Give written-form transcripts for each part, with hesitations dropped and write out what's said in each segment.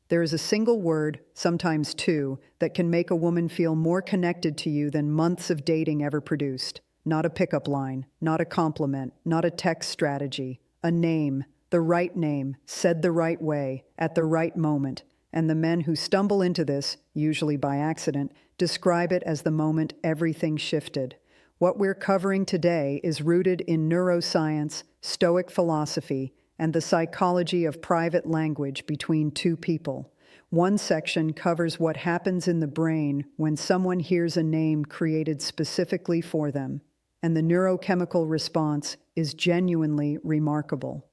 There is a single word, sometimes two, that can make a woman feel more connected to you than months of dating ever produced. Not a pickup line, not a compliment, not a text strategy. A name, the right name, said the right way, at the right moment. And the men who stumble into this, usually by accident, describe it as the moment everything shifted. What we're covering today is rooted in neuroscience, Stoic philosophy, and the psychology of private language between two people. One section covers what happens in the brain when someone hears a name created specifically for them, and the neurochemical response is genuinely remarkable.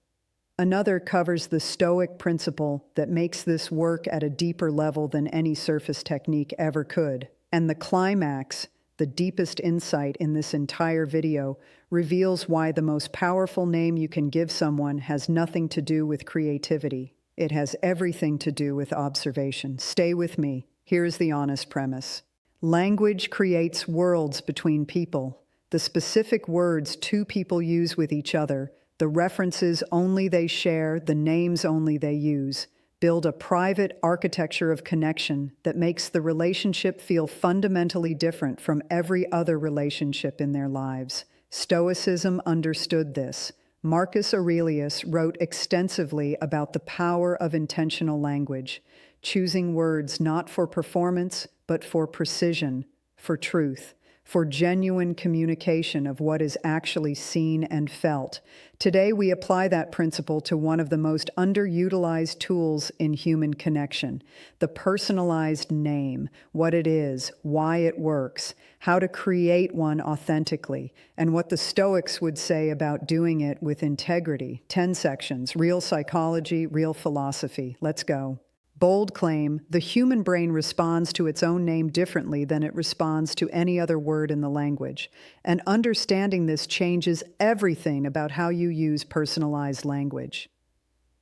Another covers the Stoic principle that makes this work at a deeper level than any surface technique ever could. And the climax, the deepest insight in this entire video, reveals why the most powerful name you can give someone has nothing to do with creativity. It has everything to do with observation. Stay with me. Here's the honest premise. Language creates worlds between people. The specific words two people use with each other, the references only they share, the names only they use, build a private architecture of connection that makes the relationship feel fundamentally different from every other relationship in their lives. Stoicism understood this. Marcus Aurelius wrote extensively about the power of intentional language, choosing words not for performance, but for precision, for truth, for genuine communication of what is actually seen and felt. Today, we apply that principle to one of the most underutilized tools in human connection, the personalized name, what it is, why it works, how to create one authentically, and what the Stoics would say about doing it with integrity. 10 sections, real psychology, real philosophy. Let's go. Bold claim, the human brain responds to its own name differently than it responds to any other word in the language. And understanding this changes everything about how you use personalized language.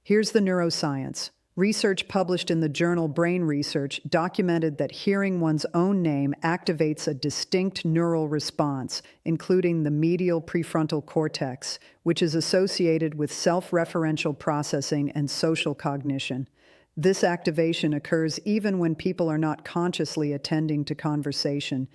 Here's the neuroscience. Research published in the journal Brain Research documented that hearing one's own name activates a distinct neural response, including the medial prefrontal cortex, which is associated with self-referential processing and social cognition. This activation occurs even when people are not consciously attending to conversation,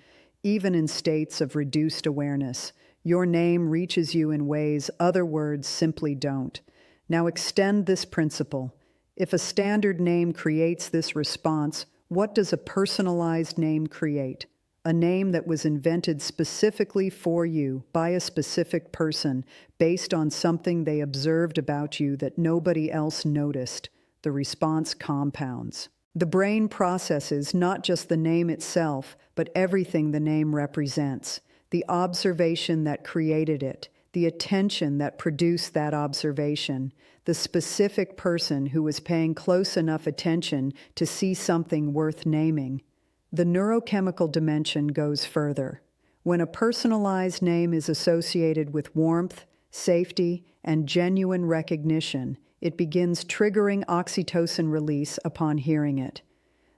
even in states of reduced awareness. Your name reaches you in ways other words simply don't. Now extend this principle. If a standard name creates this response, what does a personalized name create? A name that was invented specifically for you by a specific person based on something they observed about you that nobody else noticed. The response compounds. The brain processes not just the name itself, but everything the name represents. The observation that created it, the attention that produced that observation, the specific person who was paying close enough attention to see something worth naming. The neurochemical dimension goes further. When a personalized name is associated with warmth, safety, and genuine recognition, it begins triggering oxytocin release upon hearing it.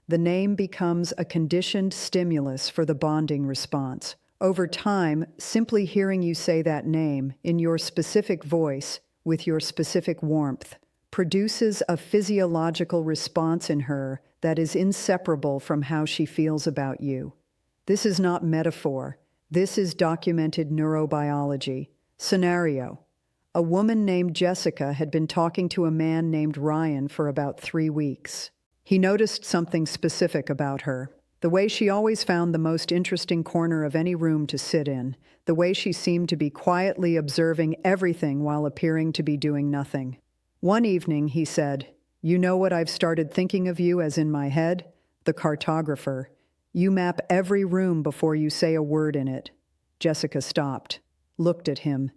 The name becomes a conditioned stimulus for the bonding response. Over time, simply hearing you say that name in your specific voice, with your specific warmth, produces a physiological response in her that is inseparable from how she feels about you. This is not metaphor. This is documented neurobiology. Scenario. A woman named Jessica had been talking to a man named Ryan for about 3 weeks. He noticed something specific about her. The way she always found the most interesting corner of any room to sit in. The way she seemed to be quietly observing everything while appearing to be doing nothing. One evening, he said, "You know what I've started thinking of you as in my head? The cartographer. You map every room before you say a word in it." Jessica stopped, looked at him.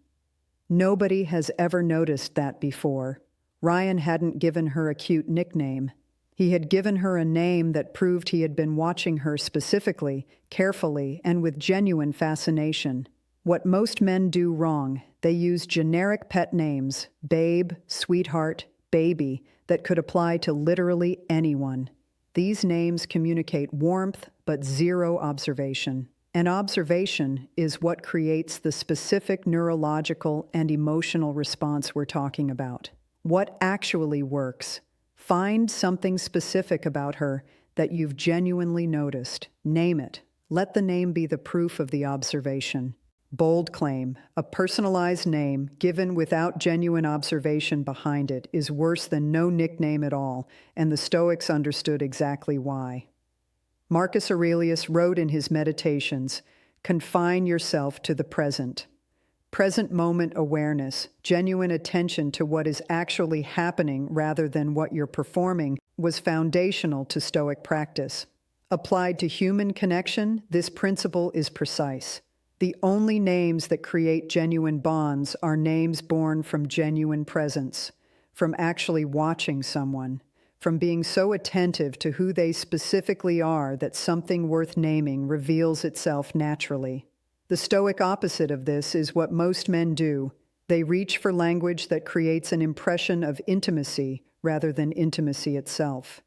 Nobody has ever noticed that before. Ryan hadn't given her a cute nickname. He had given her a name that proved he had been watching her specifically, carefully, and with genuine fascination. What most men do wrong, they use generic pet names, babe, sweetheart, baby, that could apply to literally anyone. These names communicate warmth, but zero observation. And observation is what creates the specific neurological and emotional response we're talking about. What actually works? Find something specific about her that you've genuinely noticed. Name it. Let the name be the proof of the observation. Bold claim, a personalized name given without genuine observation behind it, is worse than no nickname at all, and the Stoics understood exactly why. Marcus Aurelius wrote in his Meditations, "Confine yourself to the present." Present moment awareness, genuine attention to what is actually happening rather than what you're performing, was foundational to Stoic practice. Applied to human connection, this principle is precise. The only names that create genuine bonds are names born from genuine presence, from actually watching someone, from being so attentive to who they specifically are that something worth naming reveals itself naturally. The Stoic opposite of this is what most men do. They reach for language that creates an impression of intimacy rather than intimacy itself.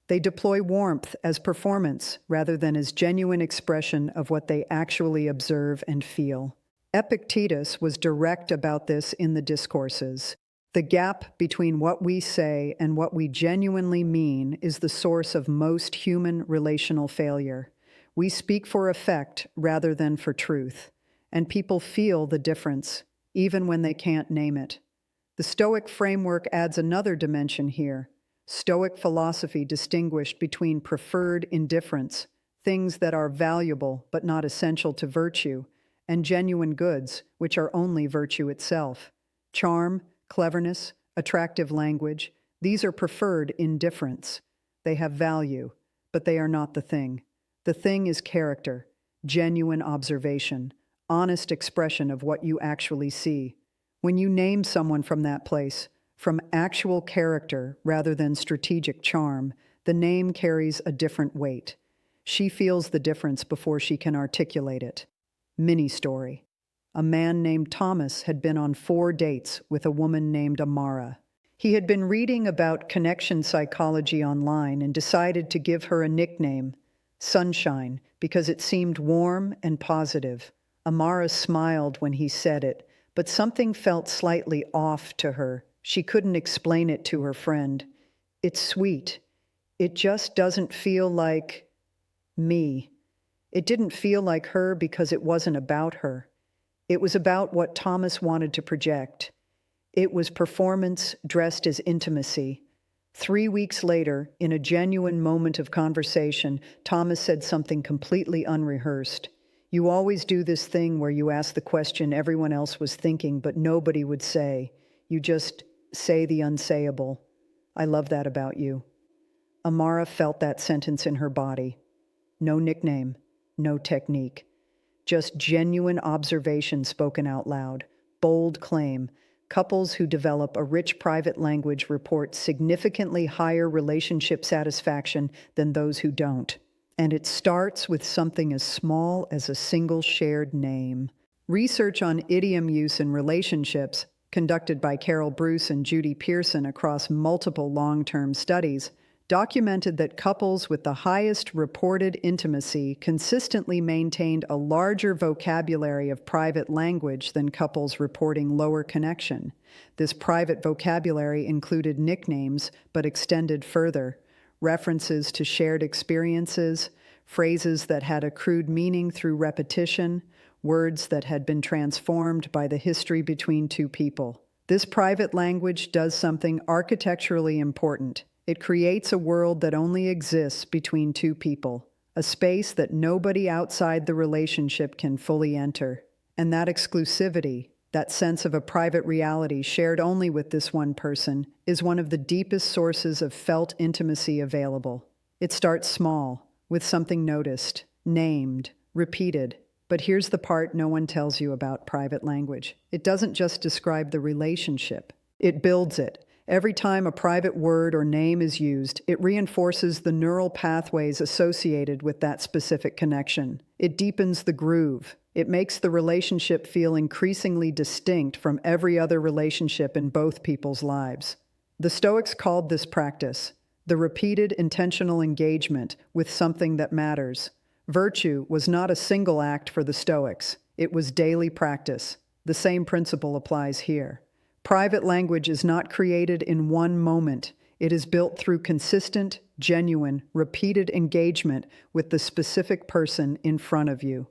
They deploy warmth as performance rather than as genuine expression of what they actually observe and feel. Epictetus was direct about this in the Discourses. The gap between what we say and what we genuinely mean is the source of most human relational failure. We speak for effect rather than for truth, and people feel the difference, even when they can't name it. The Stoic framework adds another dimension here. Stoic philosophy distinguished between preferred indifference, things that are valuable but not essential to virtue, and genuine goods, which are only virtue itself. Charm, cleverness, attractive language, these are preferred indifference. They have value, but they are not the thing. The thing is character, genuine observation, honest expression of what you actually see. When you name someone from that place, from actual character rather than strategic charm, the name carries a different weight. She feels the difference before she can articulate it. Mini story. A man named Thomas had been on 4 dates with a woman named Amara. He had been reading about connection psychology online and decided to give her a nickname, Sunshine, because it seemed warm and positive. Amara smiled when he said it, but something felt slightly off to her. She couldn't explain it to her friend. It's sweet. It just doesn't feel like me. It didn't feel like her because it wasn't about her. It was about what Thomas wanted to project. It was performance dressed as intimacy. 3 weeks later, in a genuine moment of conversation, Thomas said something completely unrehearsed. "You always do this thing where you ask the question everyone else was thinking, but nobody would say. You just say the unsayable. I love that about you." Amara felt that sentence in her body. No nickname, no technique. Just genuine observation spoken out loud. Bold claim. Couples who develop a rich private language report significantly higher relationship satisfaction than those who don't. And it starts with something as small as a single shared name. Research on idiom use in relationships, conducted by Carol Bruce and Judy Pearson across multiple long-term studies, documented that couples with the highest reported intimacy consistently maintained a larger vocabulary of private language than couples reporting lower connection. This private vocabulary included nicknames, but extended further, references to shared experiences, phrases that had accrued meaning through repetition, words that had been transformed by the history between two people. This private language does something architecturally important. It creates a world that only exists between two people, a space that nobody outside the relationship can fully enter. And that exclusivity, that sense of a private reality shared only with this one person, is one of the deepest sources of felt intimacy available. It starts small, with something noticed, named, repeated. But here's the part no one tells you about private language. It doesn't just describe the relationship. It builds it. Every time a private word or name is used, it reinforces the neural pathways associated with that specific connection. It deepens the groove. It makes the relationship feel increasingly distinct from every other relationship in both people's lives. The Stoics called this practice the repeated intentional engagement with something that matters. Virtue was not a single act for the Stoics. It was daily practice. The same principle applies here. Private language is not created in one moment. It is built through consistent, genuine, repeated engagement with the specific person in front of you.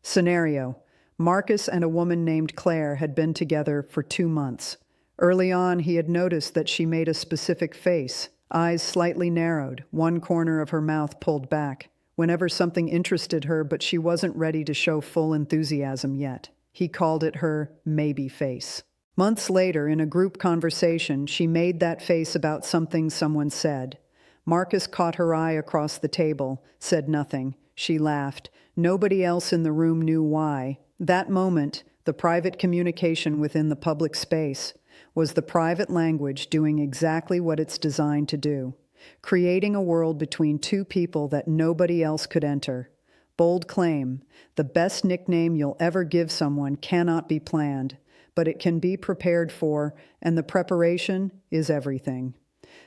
Scenario: Marcus and a woman named Claire had been together for 2 months. Early on, he had noticed that she made a specific face, eyes slightly narrowed, one corner of her mouth pulled back, whenever something interested her, but she wasn't ready to show full enthusiasm yet. He called it her maybe face. Months later, in a group conversation, she made that face about something someone said. Marcus caught her eye across the table, said nothing. She laughed. Nobody else in the room knew why. That moment, the private communication within the public space, was the private language doing exactly what it's designed to do, creating a world between two people that nobody else could enter. Bold claim: the best nickname you'll ever give someone cannot be planned, but it can be prepared for, and the preparation is everything.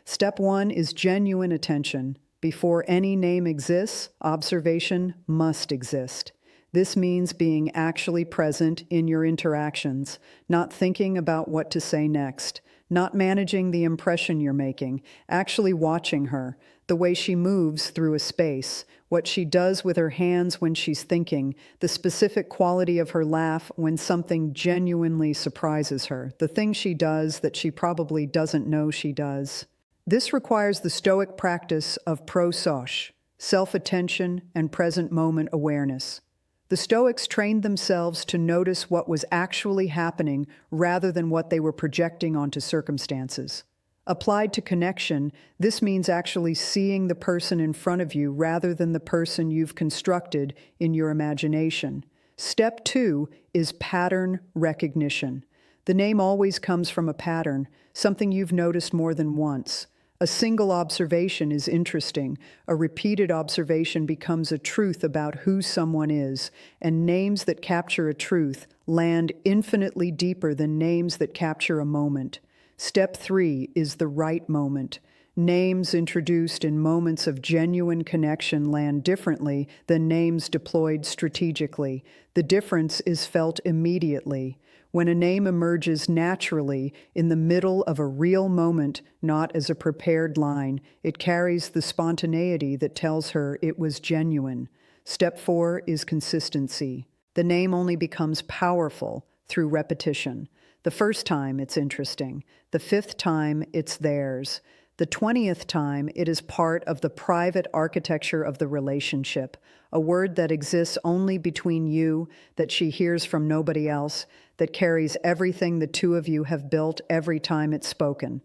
Step 1 is genuine attention. Before any name exists, observation must exist. This means being actually present in your interactions, not thinking about what to say next, not managing the impression you're making, actually watching her, the way she moves through a space, what she does with her hands when she's thinking, the specific quality of her laugh when something genuinely surprises her, the thing she does that she probably doesn't know she does. This requires the Stoic practice of prosos, self-attention and present moment awareness. The Stoics trained themselves to notice what was actually happening rather than what they were projecting onto circumstances. Applied to connection, this means actually seeing the person in front of you rather than the person you've constructed in your imagination. Step 2 is pattern recognition. The name always comes from a pattern, something you've noticed more than once. A single observation is interesting. A repeated observation becomes a truth about who someone is, and names that capture a truth land infinitely deeper than names that capture a moment. Step 3 is the right moment. Names introduced in moments of genuine connection land differently than names deployed strategically. The difference is felt immediately. When a name emerges naturally in the middle of a real moment, not as a prepared line, it carries the spontaneity that tells her it was genuine. Step 4 is consistency. The name only becomes powerful through repetition. The first time, it's interesting. The 5th time, it's theirs. The 20th time, it is part of the private architecture of the relationship, a word that exists only between you, that she hears from nobody else, that carries everything the two of you have built every time it's spoken.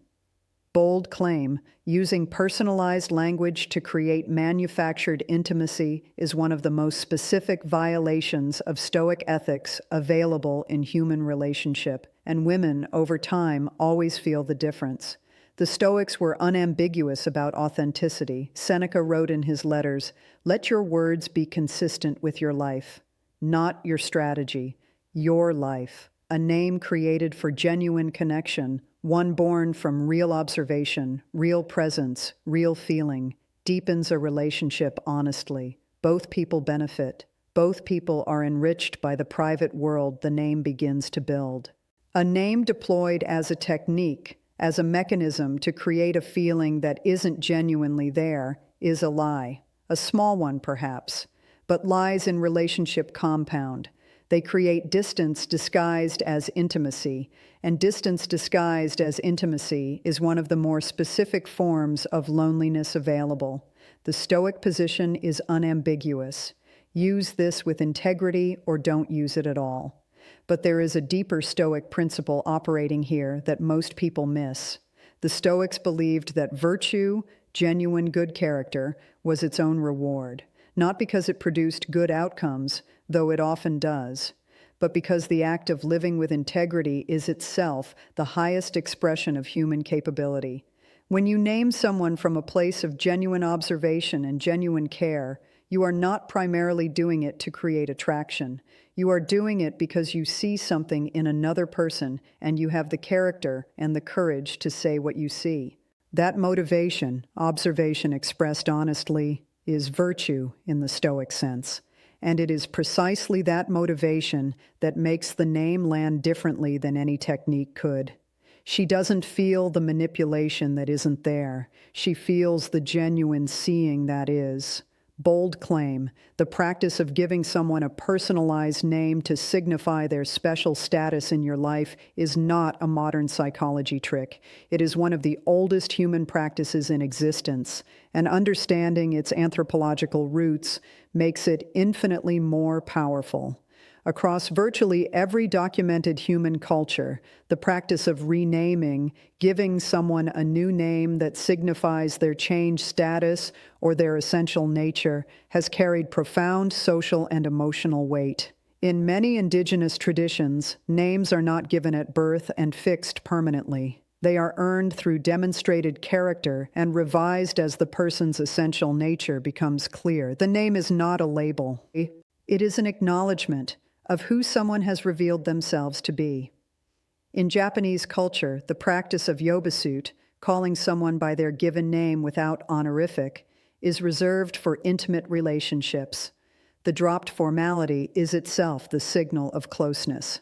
Bold claim: using personalized language to create manufactured intimacy is one of the most specific violations of Stoic ethics available in human relationship, and women, over time, always feel the difference. The Stoics were unambiguous about authenticity. Seneca wrote in his letters, "Let your words be consistent with your life, not your strategy, your life." A name created for genuine connection, one born from real observation, real presence, real feeling, deepens a relationship honestly. Both people benefit. Both people are enriched by the private world the name begins to build. A name deployed as a technique, as a mechanism to create a feeling that isn't genuinely there, is a lie. A small one, perhaps, but lies in relationship compound. They create distance disguised as intimacy, and distance disguised as intimacy is one of the more specific forms of loneliness available. The Stoic position is unambiguous. Use this with integrity or don't use it at all. But there is a deeper Stoic principle operating here that most people miss. The Stoics believed that virtue, genuine good character, was its own reward, not because it produced good outcomes, though it often does, but because the act of living with integrity is itself the highest expression of human capability. When you name someone from a place of genuine observation and genuine care, you are not primarily doing it to create attraction. You are doing it because you see something in another person and you have the character and the courage to say what you see. That motivation, observation expressed honestly, is virtue in the Stoic sense. And it is precisely that motivation that makes the name land differently than any technique could. She doesn't feel the manipulation that isn't there. She feels the genuine seeing that is. Bold claim, the practice of giving someone a personalized name to signify their special status in your life is not a modern psychology trick. It is one of the oldest human practices in existence, and understanding its anthropological roots makes it infinitely more powerful. Across virtually every documented human culture, the practice of renaming, giving someone a new name that signifies their changed status or their essential nature, has carried profound social and emotional weight. In many indigenous traditions, names are not given at birth and fixed permanently. They are earned through demonstrated character and revised as the person's essential nature becomes clear. The name is not a label. It is an acknowledgement of who someone has revealed themselves to be. In Japanese culture, the practice of yobasute, calling someone by their given name without honorific, is reserved for intimate relationships. The dropped formality is itself the signal of closeness.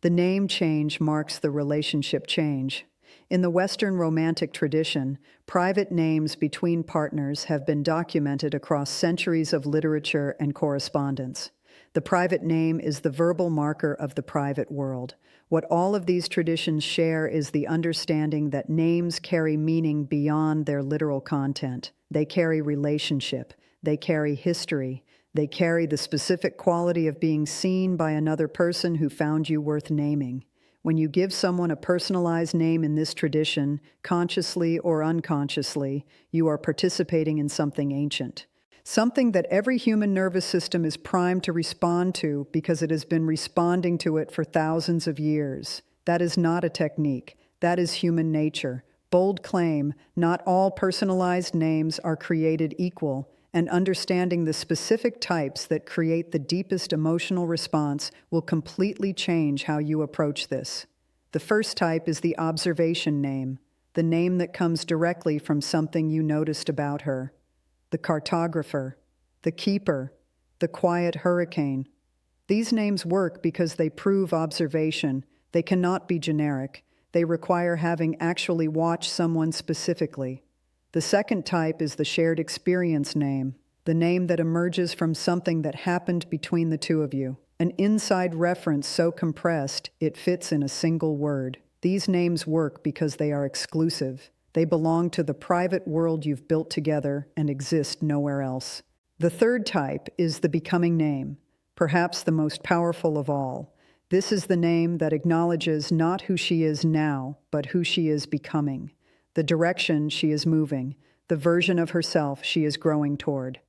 The name change marks the relationship change. In the Western Romantic tradition, private names between partners have been documented across centuries of literature and correspondence. The private name is the verbal marker of the private world. What all of these traditions share is the understanding that names carry meaning beyond their literal content. They carry relationship, they carry history, they carry the specific quality of being seen by another person who found you worth naming. When you give someone a personalized name in this tradition, consciously or unconsciously, you are participating in something ancient. Something that every human nervous system is primed to respond to because it has been responding to it for thousands of years. That is not a technique. That is human nature. Bold claim, not all personalized names are created equal, and understanding the specific types that create the deepest emotional response will completely change how you approach this. The first type is the observation name, the name that comes directly from something you noticed about her. The cartographer, the keeper, the quiet hurricane. These names work because they prove observation. They cannot be generic. They require having actually watched someone specifically. The second type is the shared experience name, the name that emerges from something that happened between the two of you. An inside reference so compressed it fits in a single word. These names work because they are exclusive. They belong to the private world you've built together and exist nowhere else. The third type is the becoming name, perhaps the most powerful of all. This is the name that acknowledges not who she is now, but who she is becoming, the direction she is moving, the version of herself she is growing toward.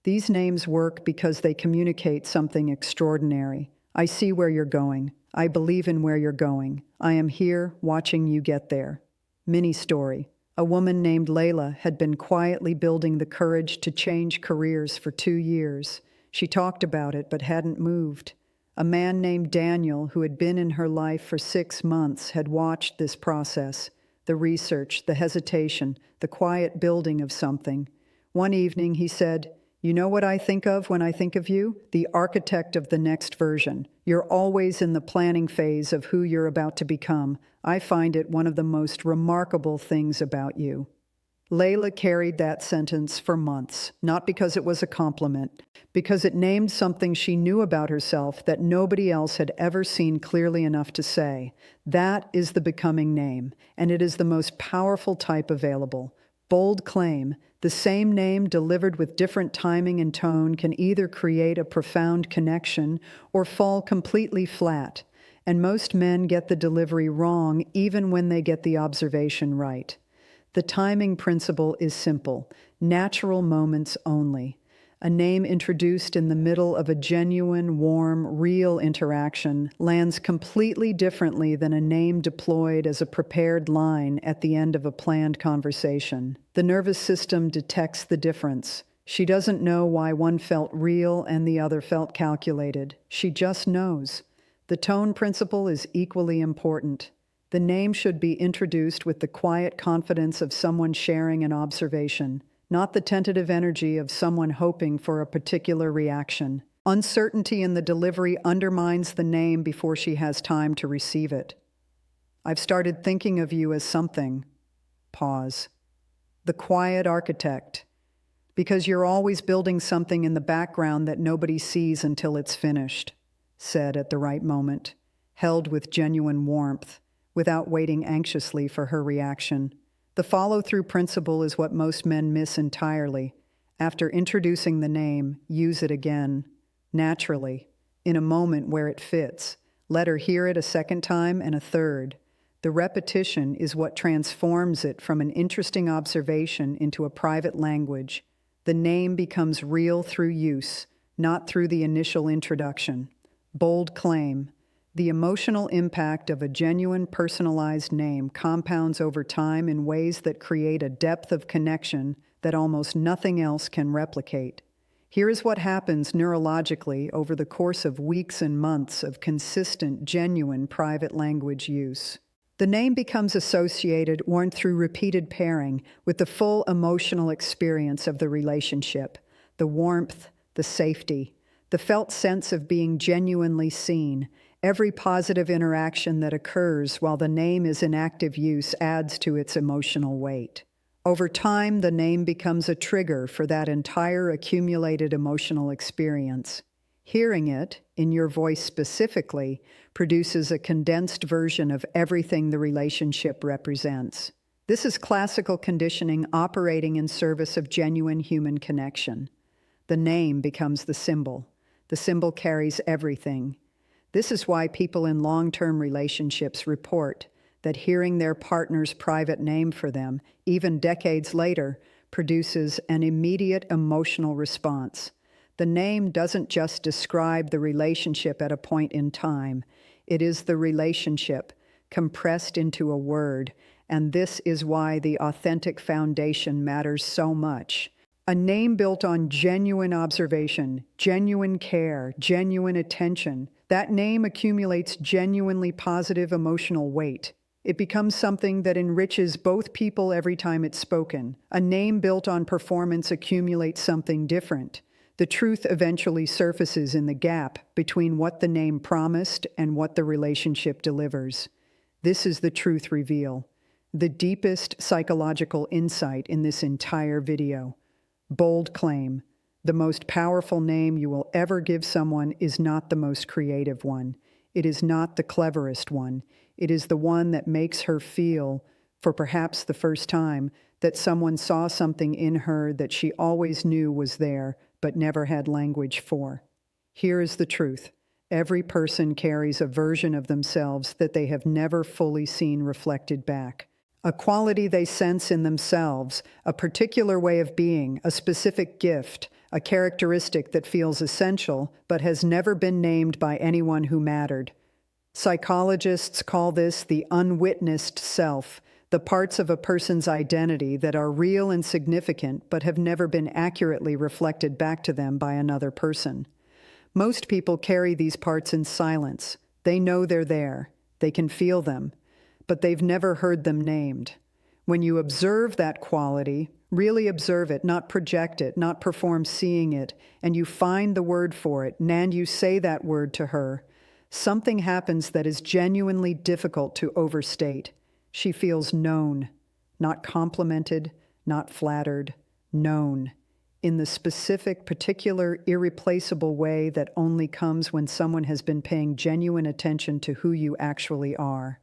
These names work because they communicate something extraordinary. I see where you're going. I believe in where you're going. I am here watching you get there. Mini story. A woman named Layla had been quietly building the courage to change careers for 2 years. She talked about it but hadn't moved. A man named Daniel, who had been in her life for 6 months, had watched this process, the research, the hesitation, the quiet building of something. One evening he said, "You know what I think of when I think of you? The architect of the next version. You're always in the planning phase of who you're about to become. I find it one of the most remarkable things about you." Layla carried that sentence for months, not because it was a compliment, because it named something she knew about herself that nobody else had ever seen clearly enough to say. That is the becoming name, and it is the most powerful type available. Bold claim, the same name delivered with different timing and tone can either create a profound connection or fall completely flat. And most men get the delivery wrong even when they get the observation right. The timing principle is simple, natural moments only. A name introduced in the middle of a genuine, warm, real interaction lands completely differently than a name deployed as a prepared line at the end of a planned conversation. The nervous system detects the difference. She doesn't know why one felt real and the other felt calculated. She just knows. The tone principle is equally important. The name should be introduced with the quiet confidence of someone sharing an observation, not the tentative energy of someone hoping for a particular reaction. Uncertainty in the delivery undermines the name before she has time to receive it. I've started thinking of you as something. Pause. The quiet architect. Because you're always building something in the background that nobody sees until it's finished, said at the right moment, held with genuine warmth, without waiting anxiously for her reaction. The follow-through principle is what most men miss entirely. After introducing the name, use it again, naturally, in a moment where it fits. Let her hear it a second time and a third. The repetition is what transforms it from an interesting observation into a private language. The name becomes real through use, not through the initial introduction. Bold claim. The emotional impact of a genuine personalized name compounds over time in ways that create a depth of connection that almost nothing else can replicate. Here is what happens neurologically over the course of weeks and months of consistent, genuine private language use. The name becomes associated, worn through repeated pairing, with the full emotional experience of the relationship, the warmth, the safety, the felt sense of being genuinely seen. Every positive interaction that occurs while the name is in active use adds to its emotional weight. Over time, the name becomes a trigger for that entire accumulated emotional experience. Hearing it, in your voice specifically, produces a condensed version of everything the relationship represents. This is classical conditioning operating in service of genuine human connection. The name becomes the symbol. The symbol carries everything. This is why people in long-term relationships report that hearing their partner's private name for them, even decades later, produces an immediate emotional response. The name doesn't just describe the relationship at a point in time. It is the relationship compressed into a word, and this is why the authentic foundation matters so much. A name built on genuine observation, genuine care, genuine attention, that name accumulates genuinely positive emotional weight. It becomes something that enriches both people every time it's spoken. A name built on performance accumulates something different. The truth eventually surfaces in the gap between what the name promised and what the relationship delivers. This is the truth reveal, the deepest psychological insight in this entire video. Bold claim. The most powerful name you will ever give someone is not the most creative one. It is not the cleverest one. It is the one that makes her feel, for perhaps the first time, that someone saw something in her that she always knew was there, but never had language for. Here is the truth. Every person carries a version of themselves that they have never fully seen reflected back. A quality they sense in themselves, a particular way of being, a specific gift, a characteristic that feels essential but has never been named by anyone who mattered. Psychologists call this the unwitnessed self, the parts of a person's identity that are real and significant but have never been accurately reflected back to them by another person. Most people carry these parts in silence. They know they're there. They can feel them, but they've never heard them named. When you observe that quality, really observe it, not project it, not perform seeing it, and you find the word for it, and you say that word to her, something happens that is genuinely difficult to overstate. She feels known, not complimented, not flattered, known, in the specific, particular, irreplaceable way that only comes when someone has been paying genuine attention to who you actually are.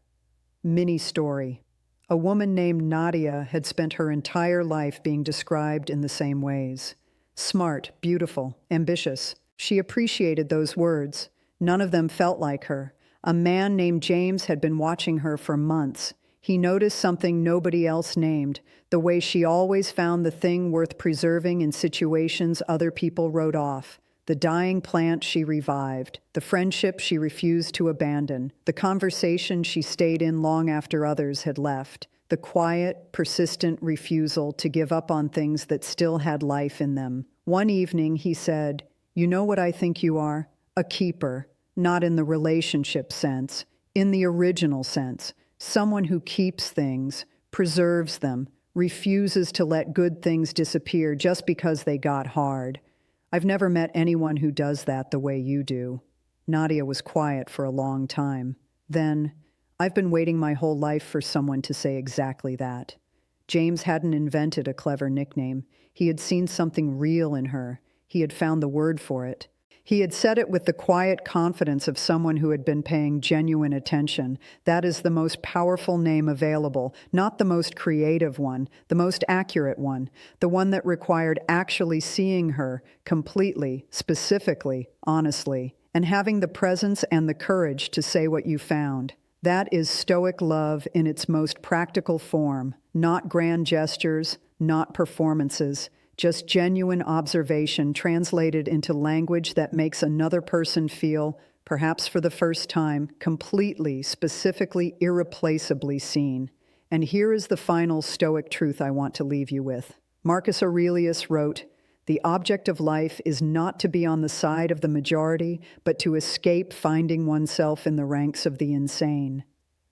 Mini story. A woman named Nadia had spent her entire life being described in the same ways. Smart, beautiful, ambitious. She appreciated those words. None of them felt like her. A man named James had been watching her for months. He noticed something nobody else named, the way she always found the thing worth preserving in situations other people wrote off. The dying plant she revived, the friendship she refused to abandon, the conversation she stayed in long after others had left, the quiet, persistent refusal to give up on things that still had life in them. One evening he said, "You know what I think you are? A keeper, not in the relationship sense, in the original sense. Someone who keeps things, preserves them, refuses to let good things disappear just because they got hard. I've never met anyone who does that the way you do." Nadia was quiet for a long time. Then, I've been waiting my whole life for someone to say exactly that. James hadn't invented a clever nickname. He had seen something real in her. He had found the word for it. He had said it with the quiet confidence of someone who had been paying genuine attention. That is the most powerful name available, not the most creative one, the most accurate one, the one that required actually seeing her completely, specifically, honestly, and having the presence and the courage to say what you found. That is Stoic love in its most practical form, not grand gestures, not performances, just genuine observation translated into language that makes another person feel, perhaps for the first time, completely, specifically, irreplaceably seen. And here is the final Stoic truth I want to leave you with. Marcus Aurelius wrote, "The object of life is not to be on the side of the majority, but to escape finding oneself in the ranks of the insane."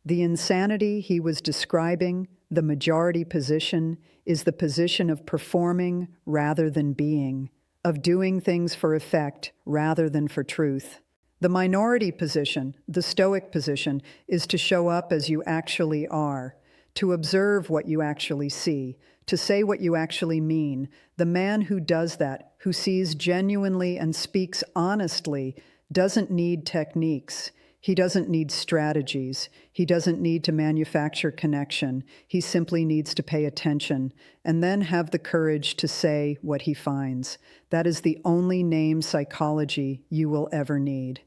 The insanity he was describing, the majority position, is the position of performing rather than being, of doing things for effect rather than for truth. The minority position, the Stoic position, is to show up as you actually are, to observe what you actually see, to say what you actually mean. The man who does that, who sees genuinely and speaks honestly, doesn't need techniques. He doesn't need strategies. He doesn't need to manufacture connection. He simply needs to pay attention and then have the courage to say what he finds. That is the only name psychology you will ever need.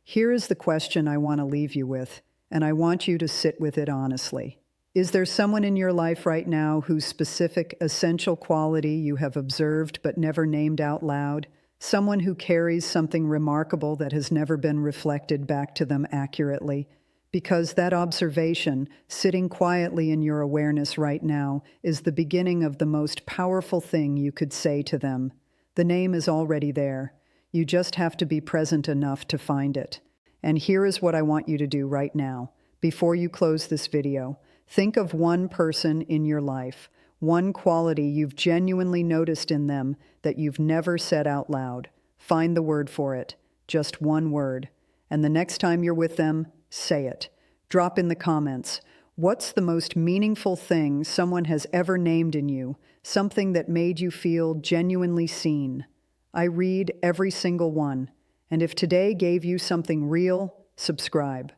Here is the question I want to leave you with, and I want you to sit with it honestly. Is there someone in your life right now whose specific, essential quality you have observed but never named out loud? Someone who carries something remarkable that has never been reflected back to them accurately? Because that observation, sitting quietly in your awareness right now, is the beginning of the most powerful thing you could say to them. The name is already there. You just have to be present enough to find it. And here is what I want you to do right now. Before you close this video, think of one person in your life, one quality you've genuinely noticed in them that you've never said out loud. Find the word for it, just one word. And the next time you're with them, say it. Drop in the comments. What's the most meaningful thing someone has ever named in you? Something that made you feel genuinely seen. I read every single one. And if today gave you something real, subscribe.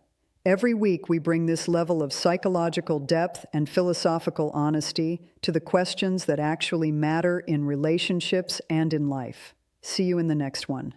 Every week we bring this level of psychological depth and philosophical honesty to the questions that actually matter in relationships and in life. See you in the next one.